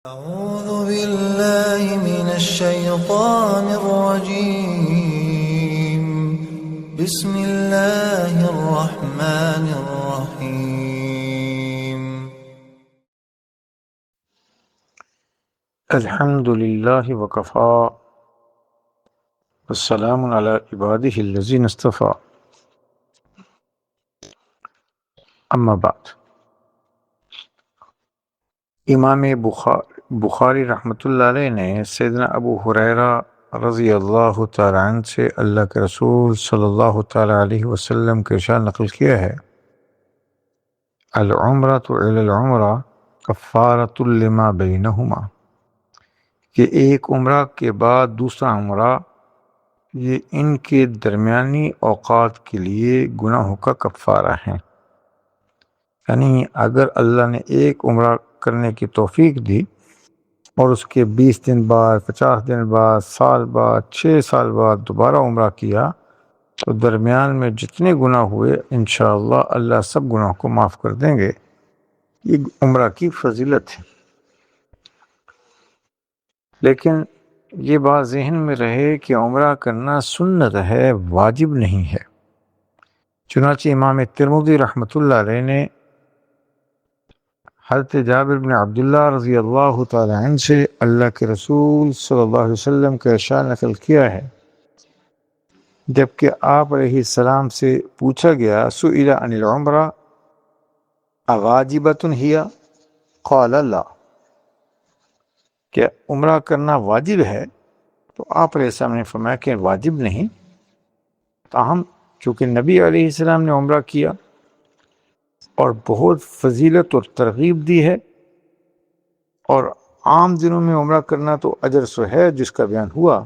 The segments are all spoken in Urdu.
أعوذ بالله من الشيطان الرجيم. بسم الله الرحمن الرحيم. الحمد لله وكفى والسلام على عباده الذين اصطفى اما بعد. امام بخاری رحمۃ اللہ علیہ نے سیدنا ابو ہریرہ رضی اللہ تعالی عنہ سے اللہ کے رسول صلی اللہ تعالی علیہ وسلم کے ارشاد نقل کیا ہے: العمرۃ الی العمرہ کفارۃ لما بینہما، کہ ایک عمرہ کے بعد دوسرا عمرہ یہ ان کے درمیانی اوقات کے لیے گناہوں کا کفارہ ہے۔ یعنی اگر اللہ نے ایک عمرہ کرنے کی توفیق دی اور اس کے 20 دن بعد، 50 دن بعد، سال بعد، 6 سال بعد دوبارہ عمرہ کیا تو درمیان میں جتنے گناہ ہوئے انشاءاللہ اللہ سب گناہوں کو معاف کر دیں گے۔ یہ عمرہ کی فضیلت ہے، لیکن یہ بات ذہن میں رہے کہ عمرہ کرنا سنت ہے، واجب نہیں ہے۔ چنانچہ امام ترمذی رحمۃ اللہ علیہ نے حضرت جابر بن عبداللہ رضی اللہ تعالی عنہ سے اللہ کے رسول صلی اللہ علیہ وسلم کا ارشاد نقل کیا ہے، جبکہ آپ علیہ السلام سے پوچھا گیا: سئل عن العمرہ اواجبۃ ہی؟ قال لا، کہ عمرہ کرنا واجب ہے؟ تو آپ علیہ السلام نے فرمایا کہ واجب نہیں، تاہم چونکہ نبی علیہ السلام نے عمرہ کیا اور بہت فضیلت اور ترغیب دی ہے، اور عام دنوں میں عمرہ کرنا تو اجر سو ہے جس کا بیان ہوا،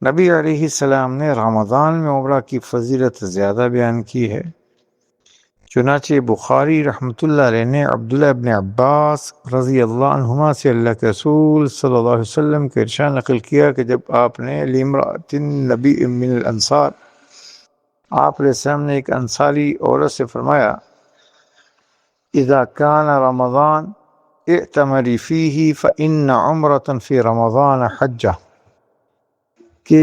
نبی علیہ السلام نے رمضان میں عمرہ کی فضیلت زیادہ بیان کی ہے۔ چنانچہ بخاری رحمۃ اللہ علیہ نے عبداللہ ابن عباس رضی اللہ عنہما سے اللہ کے رسول صلی اللہ علیہ وسلم کے ارشاد نقل کیا کہ جب آپ نے لامرأۃ نبی من الانصار، آپ علیہ السلام نے ایک انصاری عورت سے فرمایا: اذا کان رمضان اعتمری فیہ فإن عمرۃ فی رمضان حجہ، کہ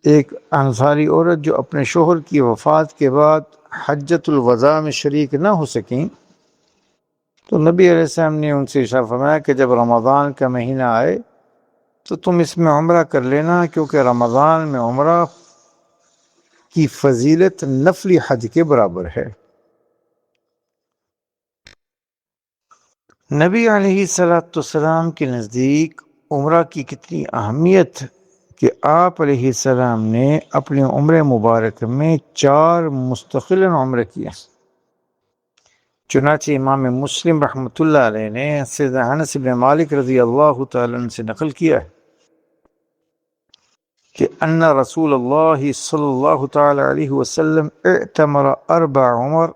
ایک انصاری عورت جو اپنے شوہر کی وفات کے بعد حجۃ الوداع میں شریک نہ ہو سکیں، تو نبی علیہ السلام نے ان سے ارشاد فرمایا کہ جب رمضان کا مہینہ آئے تو تم اس میں عمرہ کر لینا، کیونکہ رمضان میں عمرہ کی فضیلت نفلی حج کے برابر ہے۔ نبی علیہ السلام کے نزدیک عمرہ کی کتنی اہمیت کہ آپ علیہ السلام نے اپنے عمر مبارک میں 4 مستقل عمرے کیے۔ چنانچہ امام مسلم رحمۃ اللہ علیہ نے سیدنا انس بن مالک رضی اللہ تعالی عنہ سے نقل کیا ہے کہ ان رسول اللہ صلی اللہ تعالی علیہ وسلم اعتمر 4 عمر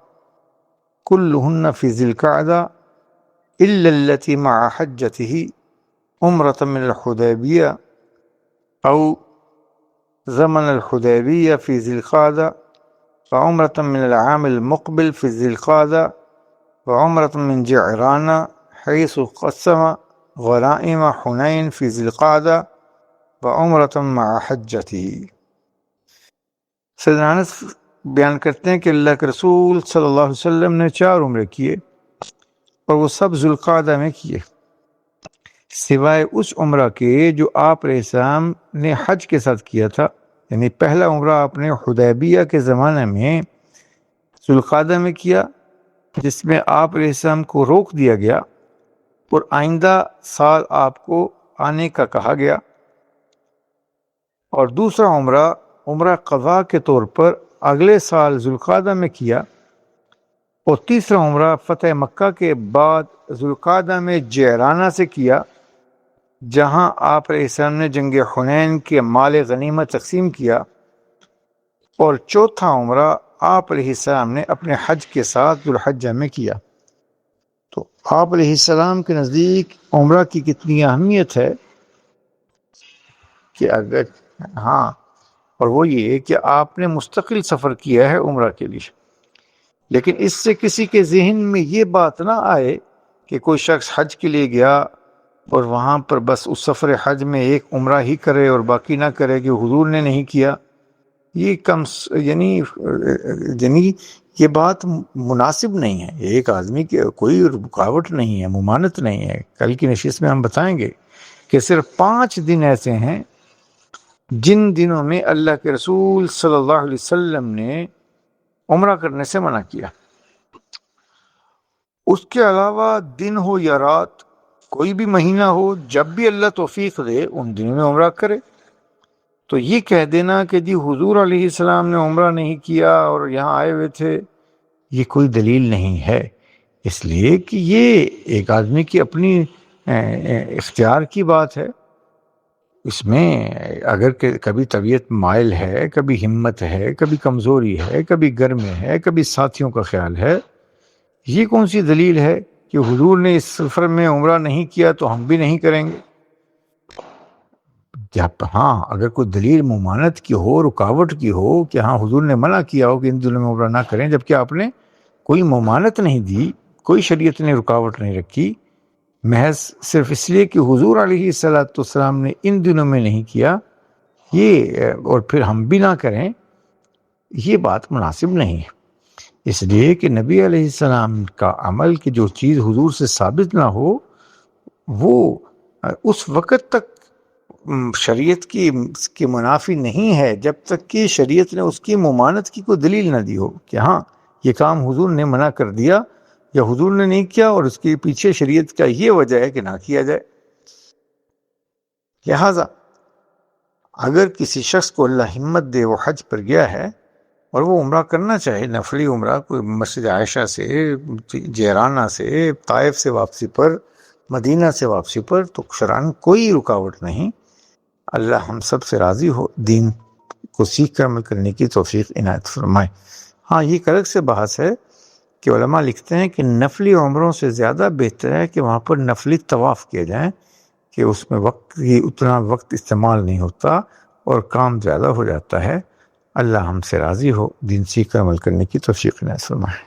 كلهن في ذي القعدة إلا التي مع حجته، عمرة من الحديبية أو زمن الحديبية في ذي القعدة، وعمرة من العام المقبل في ذي القعدة، وعمرة من جعرانة حيث قسم غنائم حنين في ذي القعدة، وعمرة مع حجته۔ سیدنا انس بیان کرتے ہیں کہ اللہ کے رسول صلی اللہ علیہ وسلم نے 4 عمرے کیے اور وہ سب ذوالقعدہ میں کیے، سوائے اس عمرہ کے جو آپ علیہ السلام نے حج کے ساتھ کیا تھا۔ یعنی پہلا عمرہ آپ نے حدیبیہ کے زمانے میں ذوالقعدہ میں کیا، جس میں آپ علیہ السلام کو روک دیا گیا اور آئندہ سال آپ کو آنے کا کہا گیا، اور دوسرا عمرہ قضاء کے طور پر اگلے سال ذوالقعدہ میں کیا، اور تیسرا عمرہ فتح مکہ کے بعد ذوالقعدہ میں جعرانہ سے کیا، جہاں آپ علیہ السلام نے جنگ حنین کے مال غنیمت تقسیم کیا، اور چوتھا عمرہ آپ علیہ السلام نے اپنے حج کے ساتھ ذوالحجہ میں کیا۔ تو آپ علیہ السلام کے نزدیک عمرہ کی کتنی اہمیت ہے کہ اگر اور وہ یہ کہ آپ نے مستقل سفر کیا ہے عمرہ کے لیے، لیکن اس سے کسی کے ذہن میں یہ بات نہ آئے کہ کوئی شخص حج کے لیے گیا اور وہاں پر بس اس سفر حج میں ایک عمرہ ہی کرے اور باقی نہ کرے کہ حضور نے نہیں کیا، یہ یعنی یہ بات مناسب نہیں ہے۔ ایک آدمی کی کوئی رکاوٹ نہیں ہے، ممانت نہیں ہے۔ کل کی نشست میں ہم بتائیں گے کہ صرف 5 دن ایسے ہیں جن دنوں میں اللہ کے رسول صلی اللہ علیہ وسلم نے عمرہ کرنے سے منع کیا۔ اس کے علاوہ دن ہو یا رات، کوئی بھی مہینہ ہو، جب بھی اللہ توفیق دے ان دنوں میں عمرہ کرے۔ تو یہ کہہ دینا کہ جی حضور علیہ السلام نے عمرہ نہیں کیا اور یہاں آئے ہوئے تھے، یہ کوئی دلیل نہیں ہے، اس لیے کہ یہ ایک آدمی کی اپنی اختیار کی بات ہے۔ اس میں اگر کہ کبھی طبیعت مائل ہے، کبھی ہمت ہے، کبھی کمزوری ہے، کبھی گرم ہے، کبھی ساتھیوں کا خیال ہے، یہ کون سی دلیل ہے کہ حضور نے اس سفر میں عمرہ نہیں کیا تو ہم بھی نہیں کریں گے؟ جب ہاں اگر کوئی دلیل ممانت کی ہو، رکاوٹ کی ہو کہ ہاں حضور نے منع کیا ہو کہ ان دنوں میں عمرہ نہ کریں، جبکہ آپ نے کوئی ممانت نہیں دی، کوئی شریعت نے رکاوٹ نہیں رکھی، محض صرف اس لیے کہ حضور علیہ السلام نے ان دنوں میں نہیں کیا یہ اور پھر ہم بھی نہ کریں، یہ بات مناسب نہیں ہے۔ اس لیے کہ نبی علیہ السلام کا عمل کہ جو چیز حضور سے ثابت نہ ہو وہ اس وقت تک شریعت کی منافی نہیں ہے جب تک کہ شریعت نے اس کی ممانت کی کوئی دلیل نہ دی ہو کہ ہاں یہ کام حضور نے منع کر دیا یا حضور نے نہیں کیا اور اس کے پیچھے شریعت کا یہ وجہ ہے کہ نہ کیا جائے۔ لہٰذا اگر کسی شخص کو اللہ ہمت دے، وہ حج پر گیا ہے اور وہ عمرہ کرنا چاہے، نفلی عمرہ، کوئی مسجد عائشہ سے، جیرانہ سے، طائف سے واپسی پر، مدینہ سے واپسی پر، تو شرعاً کوئی رکاوٹ نہیں۔ اللہ ہم سب سے راضی ہو، دین کو سیکھ کر عمل کرنے کی توفیق عنایت فرمائے۔ ہاں یہ ایک الگ سے بحث ہے کہ علماء لکھتے ہیں کہ نفلی عمروں سے زیادہ بہتر ہے کہ وہاں پر نفلی طواف کیے جائیں کہ اس میں اتنا وقت استعمال نہیں ہوتا اور کام زیادہ ہو جاتا ہے۔ اللہ ہم سے راضی ہو، دین سیکھ کر عمل کرنے کی توفیق عنایت فرمائے۔